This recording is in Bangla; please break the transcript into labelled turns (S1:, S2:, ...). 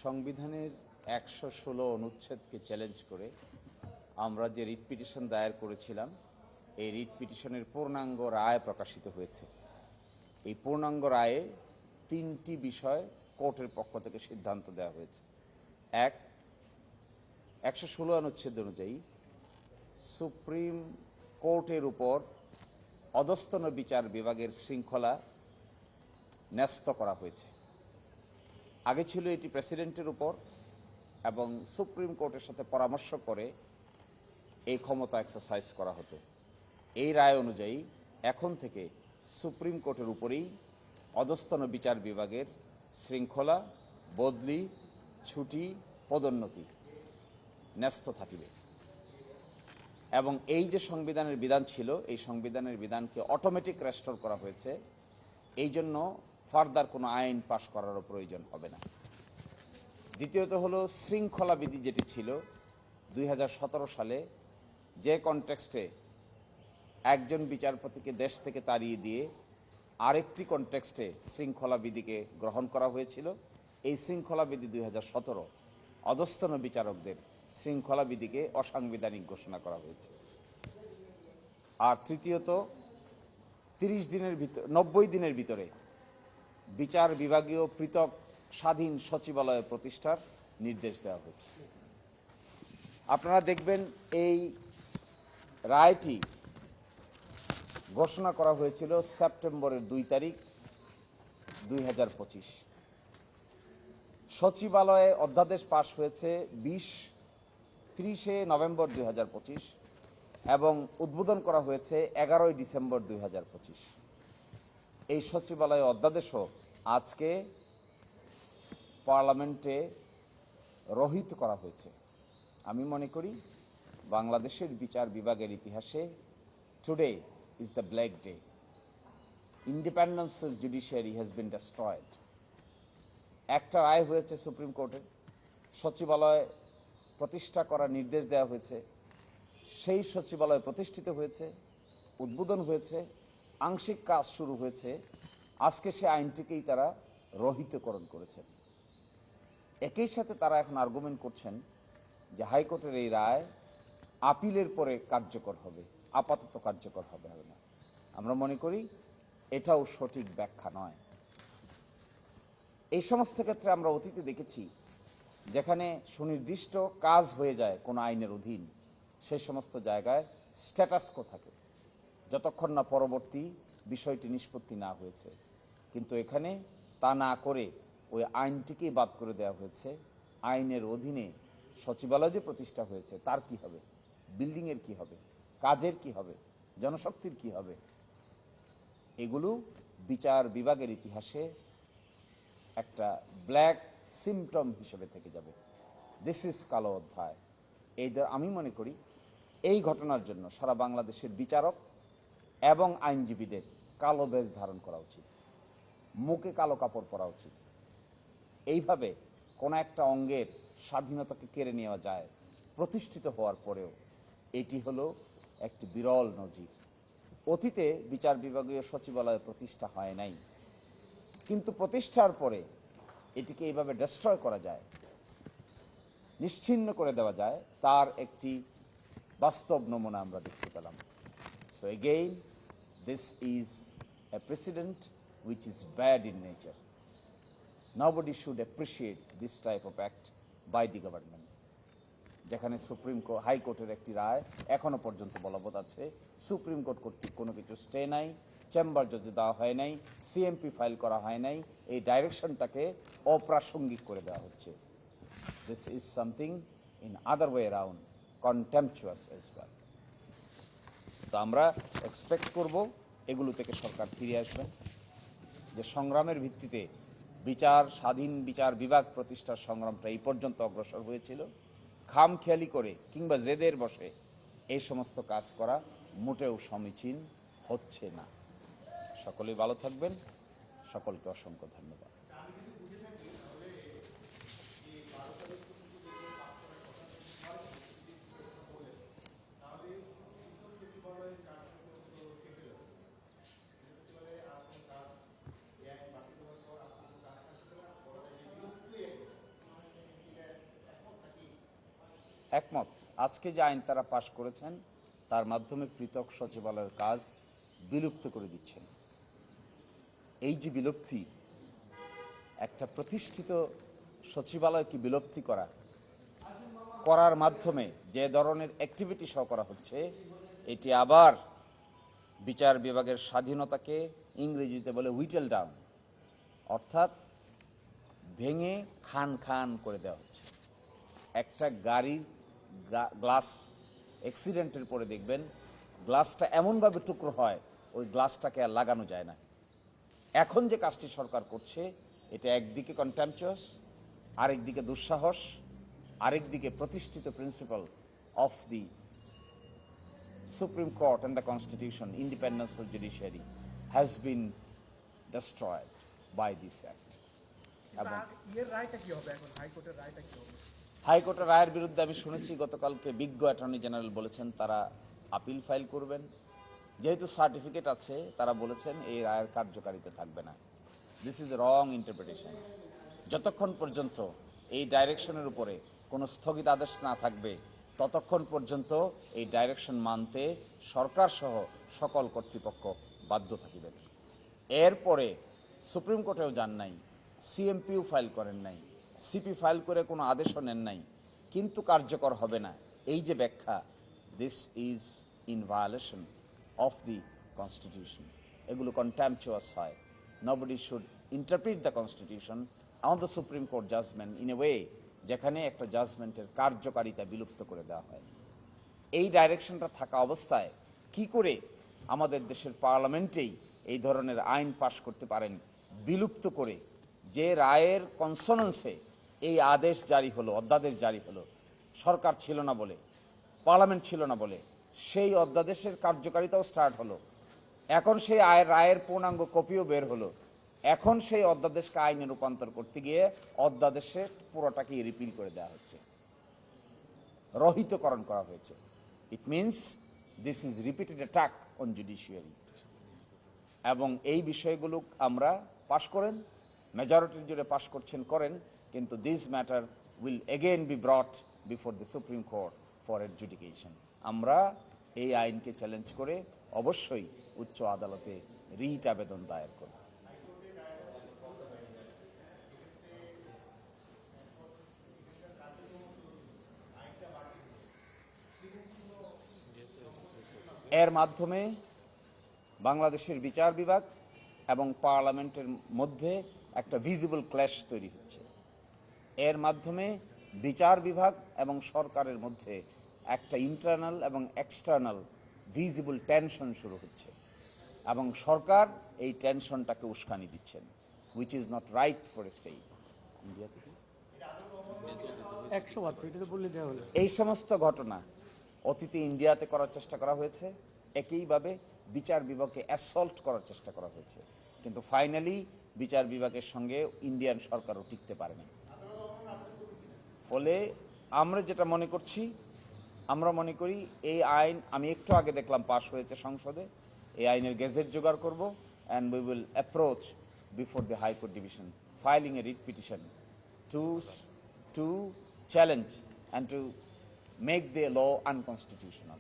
S1: সংবিধানের ১১৬ অনুচ্ছেদকে চ্যালেঞ্জ করে আমরা যে রিট পিটিশন দায়ের করেছিলাম, এই রিট পিটিশনের পূর্ণাঙ্গ রায় প্রকাশিত হয়েছে। এই পূর্ণাঙ্গ রায়ে ৩টি বিষয় কোর্টের পক্ষ থেকে সিদ্ধান্ত দেওয়া হয়েছে। এক, ১১৬ অনুচ্ছেদ অনুযায়ী সুপ্রিম কোর্টের উপর অধস্তন বিচার বিভাগের শৃঙ্খলা ন্যস্ত করা হয়েছে। আগে ছিল এটি প্রেসিডেন্টের উপর, এবং সুপ্রিম কোর্টের সাথে পরামর্শ করে এই ক্ষমতা এক্সারসাইজ করা হতো। এই রায় অনুযায়ী এখন থেকে সুপ্রিম কোর্টের উপরেই অধস্তন বিচার বিভাগের শৃঙ্খলা, বদলি, ছুটি, পদোন্নতি ন্যস্ত থাকিবে। এবং এই যে সংবিধানের বিধান ছিল, এই সংবিধানের বিধানকে অটোমেটিক রেস্টোর করা হয়েছে। এই জন্য ফার্দার কোনো আইন পাশ করারও প্রয়োজন হবে না। দ্বিতীয়ত হলো শৃঙ্খলা বিধি, যেটি ছিল ২০১৭ সালে, যে কনটেক্সটে একজন বিচারপতিকে দেশ থেকে তাড়িয়ে দিয়ে আরেকটি কনটেক্সটে শৃঙ্খলা বিধিকে গ্রহণ করা হয়েছিল। এই শৃঙ্খলা বিধি ২০১৭ অধস্তন বিচারকদের শৃঙ্খলা বিধিকে অসাংবিধানিক ঘোষণা করা হয়েছে। আর তৃতীয়ত ৯০ দিনের ভিতরে বিচার বিভাগীয় পৃথক স্বাধীন সচিবালয় প্রতিষ্ঠার নির্দেশ দেওয়া হয়েছে। আপনারা দেখবেন এই রায়টি ঘোষণা করা হয়েছিল সেপ্টেম্বরের ২ তারিখ ২০২৫। সচিবালয়ে অধ্যাদেশ পাশ হয়েছে ৩০ নভেম্বর ২০২৫ এবং উদ্বোধন করা হয়েছে ১১ ডিসেম্বর ২০২৫। এই সচিবালয় অধ্যাদেশও আজকে পার্লামেন্টে রহিত করা হয়েছে। আমি মনে করি বাংলাদেশের বিচার বিভাগের ইতিহাসে today is the black day. Independence of judiciary has been destroyed. একটা রায় হয়েছে সুপ্রিম কোর্টের, সচিবালয় প্রতিষ্ঠা করার নির্দেশ দেওয়া হয়েছে। সেই সচিবালয় প্রতিষ্ঠিত হয়েছে, উদ্বোধন হয়েছে, আংশিক কাজ শুরু হয়েছে। আজকে সে আইনটিকেই তারা রহিতকরণ করেছেন। একই সাথে তারা এখন আর্গুমেন্ট করছেন যে হাইকোর্টের এই রায় আপিলের পরে কার্যকর হবে, আপাতত কার্যকর হবে না। আমরা মনে করি এটাও সঠিক ব্যাখ্যা নয়। এই সমস্ত ক্ষেত্রে আমরা অতীতে দেখেছি, যেখানে সুনির্দিষ্ট কাজ হয়ে যায় কোনো আইনের অধীন, সেই সমস্ত জায়গায় স্ট্যাটাস কো থাকে যতক্ষণ না পরবর্তী বিষয়টি নিষ্পত্তি না হয়েছে। কিন্তু এখানে তা না করে ওই আইনটিকেই বাদ করে দেওয়া হয়েছে। আইনের অধীনে সচিবালয় যে প্রতিষ্ঠা হয়েছে তার কি হবে, বিল্ডিংয়ের কি হবে, কাজের কি হবে, জনশক্তির কি হবে, এগুলো বিচার বিভাগের ইতিহাসে একটা ব্ল্যাক সিমটম হিসেবে থেকে যাবে। দিস ইজ কালো অধ্যায়। আমি মনে করি এই ঘটনার জন্য সারা বাংলাদেশের বিচারক এবং আইনজীবীদের কালো বেশ ধারণ করা উচিত, মুখে কালো কাপড় পরা উচিত। এইভাবে কোনো একটা অঙ্গের স্বাধীনতাকে কেড়ে নেওয়া যায় প্রতিষ্ঠিত হওয়ার পরেও। এটি হলো একটি বিরল নজির। অতীতে বিচার বিভাগীয় সচিবালয় প্রতিষ্ঠা হয় নাই, কিন্তু প্রতিষ্ঠার পরে এটিকে এইভাবে ডেস্ট্রয় করা যায়, নিশ্চিহ্ন করে দেওয়া যায়, তার একটি বাস্তব নমুনা আমরা দেখতে পেলাম। So again, this is a president which is bad in nature. Nobody should appreciate this type of act by the government. যেখানে হাইকোর্টের একটি রায় এখনো পর্যন্ত বলবৎ আছে, সুপ্রিম কোর্ট কর্তৃক কোনো কিছু স্টে নাই, চেম্বার জজে দেওয়া হয় নাই, সিএমপি ফাইল করা হয় নাই, এই ডাইরেকশনটাকে অপ্রাসঙ্গিক করে দেওয়া হচ্ছে। This is something in other way around contemptuous as well. তো আমরা এক্সপেক্ট করব এগুলো থেকে সরকার ফিরে আসবেন, যে সংগ্রামের ভিত্তিতে স্বাধীন বিচার বিভাগ প্রতিষ্ঠার সংগ্রামটা এই পর্যন্ত অগ্রসর হয়েছিল। খামখেয়ালি করে কিংবা জেদের বসে এই সমস্ত কাজ করা মোটেও সমীচীন হচ্ছে না। সকলেই ভালো থাকবেন। সকলকে অসংখ্য ধন্যবাদ। একমত। আজকে যে আইন তারা পাশ করেছেন তার মাধ্যমে পৃথক সচিবালয়ের কাজ বিলুপ্ত করে দিচ্ছেন। এই যে বিলুপ্তি, একটা প্রতিষ্ঠিত সচিবালয়কে বিলুপ্তি করার মাধ্যমে যে ধরনের অ্যাক্টিভিটি সহ করা হচ্ছে, এটি আবার বিচার বিভাগের স্বাধীনতাকে ইংরেজিতে বলে হুইটেল ডাউন, অর্থাৎ ভেঙে খান খান করে দেওয়া হচ্ছে। একটা গাড়ির গ্লাস অ্যাক্সিডেন্টের পরে দেখবেন গ্লাসটা এমনভাবে টুকরো হয়, ওই গ্লাসটাকে আর লাগানো যায় না। এখন যে কাজটি সরকার করছে, এটা একদিকে কন্টেম্পচুয়াস, আরেকদিকে দুঃসাহস, আরেকদিকে প্রতিষ্ঠিত principal of the Supreme Court and the Constitution, independence of judiciary, has been destroyed by this act. হাইকোর্টের রায়ের বিরুদ্ধে আমি শুনেছি গতকালকে বিজ্ঞ অ্যাটর্নি জেনারেল বলেছেন তারা আপিল ফাইল করবেন। যেহেতু সার্টিফিকেট আছে, তারা বলেছেন এই রায়ের কার্যকারিতা থাকবে না। This is wrong interpretation. যতক্ষণ পর্যন্ত এই ডাইরেকশনের উপরে কোনো স্থগিতাদেশ না থাকবে, ততক্ষণ পর্যন্ত এই ডাইরেকশন মানতে সরকার সহ সকল কর্তৃপক্ষ বাধ্য থাকিবেন। এরপরে সুপ্রিম কোর্টেও যান নাই, সিএমপিও ফাইল করেন নাই, সিপি ফাইল করে কোনো আদেশও নেন নাই, কিন্তু কার্যকর হবে না, এই যে ব্যাখ্যা, this is in violation of the constitution. এগুলো কন্টেম্পচুয়াস হয়। Nobody should interpret the constitution on the supreme court judgment in a way যেখানে একটা জাজমেন্টের কার্যকারিতা বিলুপ্ত করে দেওয়া হয়। এই ডাইরেকশনটা থাকা অবস্থায় কি করে আমাদের দেশের পার্লামেন্টেই এই ধরনের আইন পাশ করতে পারেন, বিলুপ্ত করে? যে রায়ের কনসোনেন্সে এই আদেশ জারি হলো, অধ্যাদেশ জারি হলো, সরকার ছিল না বলে, পার্লামেন্ট ছিল না বলে, সেই অধ্যাদেশের কার্যকারিতাও স্টার্ট হলো। এখন সেই রায়ের পূর্ণাঙ্গ কপিও বের হলো। এখন সেই অধ্যাদেশকে আইনে রূপান্তর করতে গিয়ে অধ্যাদেশের পুরোটাকে রিপিল করে দেওয়া হচ্ছে, রহিতকরণ করা হয়েছে। It means this is repeated attack on judiciary. এবং এই বিষয়গুলো আমরা পাশ করেন, মেজরিটির জুড়ে পাশ করেন, কিন্তু this matter will again be brought before the supreme Court for adjudication. আমরা এই আইনকে চ্যালেঞ্জ করে অবশ্যই উচ্চ আদালতে রিট আবেদন দায়ের করব। এর মাধ্যমে বাংলাদেশের বিচার বিভাগ এবং পার্লামেন্টের মধ্যে একটা ভিজিবল ক্ল্যাশ তৈরি হচ্ছে। এর মাধ্যমে বিচার বিভাগ এবং সরকারের মধ্যে একটা ইন্টারনাল এবং এক্সটার্নাল ভিজিবল টেনশন শুরু হচ্ছে, এবং সরকার এই টেনশনটাকে উস্কানি দিচ্ছেন, which is not right for a state. এই সমস্ত ঘটনা অতীতে ইন্ডিয়াতে করার চেষ্টা করা হয়েছে, একইভাবে বিচার বিভাগকে অ্যাসল্ট করার চেষ্টা করা হয়েছে, কিন্তু ফাইনালি বিচার বিভাগের সঙ্গে ইন্ডিয়ান সরকারও টিকতে পারেনি। ফলে আমরা যেটা মনে করছি, আমরা মনে করি এই আইন, আমি একটু আগে দেখলাম পাশ হয়েছে সংসদে, এই আইনের গেজেট জোগাড় করব, and we will approach before the high court division filing a writ petition to challenge and to make the law unconstitutional.